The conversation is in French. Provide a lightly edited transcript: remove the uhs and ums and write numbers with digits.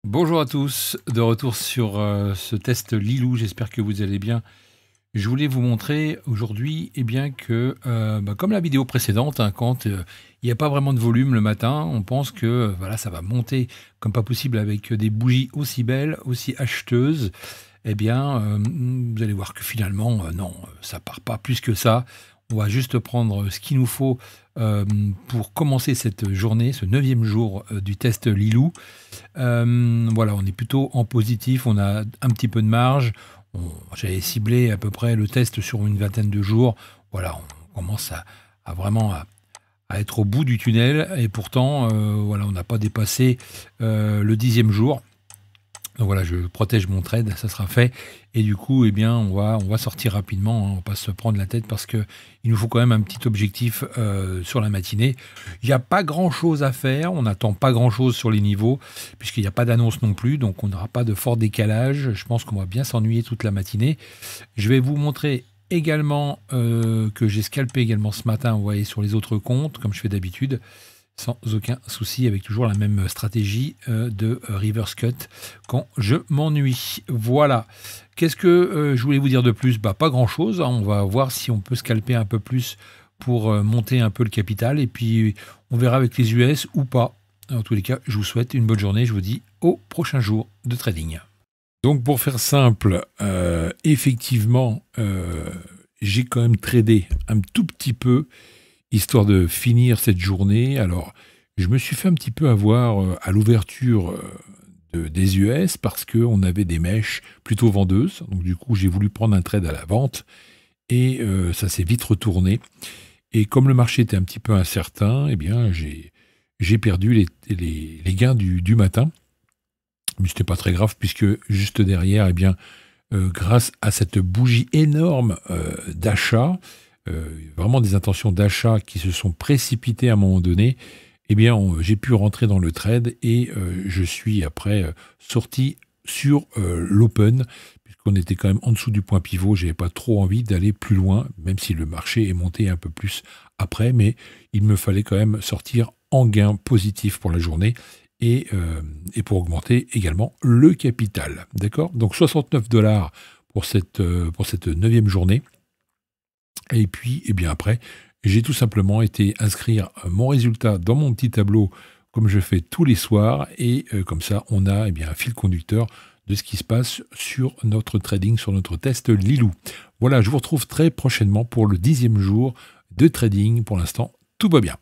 Bonjour à tous, de retour sur ce test Lilou, j'espère que vous allez bien. Je voulais vous montrer aujourd'hui que, comme la vidéo précédente, hein, quand il n'y a pas vraiment de volume le matin, on pense que voilà, ça va monter comme pas possible avec des bougies aussi belles, aussi acheteuses. Vous allez voir que finalement, non, ça part pas plus que ça. On va juste prendre ce qu'il nous faut euh, pour commencer cette journée, ce neuvième jour du test Lilou. Voilà, on est plutôt en positif, on a un petit peu de marge. J'avais ciblé à peu près le test sur une vingtaine de jours. Voilà, on commence à vraiment à être au bout du tunnel et pourtant, voilà, on n'a pas dépassé le 10e jour. Donc voilà, je protège mon trade, ça sera fait. Et du coup, on va sortir rapidement, hein, on va pas se prendre la tête parce que il nous faut quand même un petit objectif sur la matinée. Il n'y a pas grand-chose à faire, on n'attend pas grand-chose sur les niveaux, puisqu'il n'y a pas d'annonce non plus, donc on n'aura pas de fort décalage. Je pense qu'on va bien s'ennuyer toute la matinée. Je vais vous montrer également que j'ai scalpé également ce matin, vous voyez, sur les autres comptes, comme je fais d'habitude sans aucun souci, avec toujours la même stratégie de reverse cut quand je m'ennuie. Voilà. Qu'est-ce que je voulais vous dire de plus? Pas grand-chose. Hein. On va voir si on peut scalper un peu plus pour monter un peu le capital. Et puis, on verra avec les US ou pas. En tous les cas, je vous souhaite une bonne journée. Je vous dis au prochain jour de trading. Donc, pour faire simple, effectivement, j'ai quand même tradé un tout petit peu histoire de finir cette journée. Alors, je me suis fait un petit peu avoir à l'ouverture des US parce qu'on avait des mèches plutôt vendeuses. Donc, du coup, j'ai voulu prendre un trade à la vente et ça s'est vite retourné. Et comme le marché était un petit peu incertain, j'ai perdu les gains du matin. Mais ce n'était pas très grave puisque juste derrière, grâce à cette bougie énorme d'achat, vraiment des intentions d'achat qui se sont précipitées à un moment donné, j'ai pu rentrer dans le trade et je suis après sorti sur l'open, puisqu'on était quand même en dessous du point pivot. Je n'avais pas trop envie d'aller plus loin, même si le marché est monté un peu plus après, mais il me fallait quand même sortir en gain positif pour la journée et pour augmenter également le capital. D'accord? Donc 69 $ pour cette neuvième journée. Et puis, après, j'ai tout simplement été inscrire mon résultat dans mon petit tableau, comme je fais tous les soirs, et comme ça, on a un fil conducteur de ce qui se passe sur notre trading, sur notre test Lilou. Voilà, je vous retrouve très prochainement pour le 10e jour de trading. Pour l'instant, tout va bien.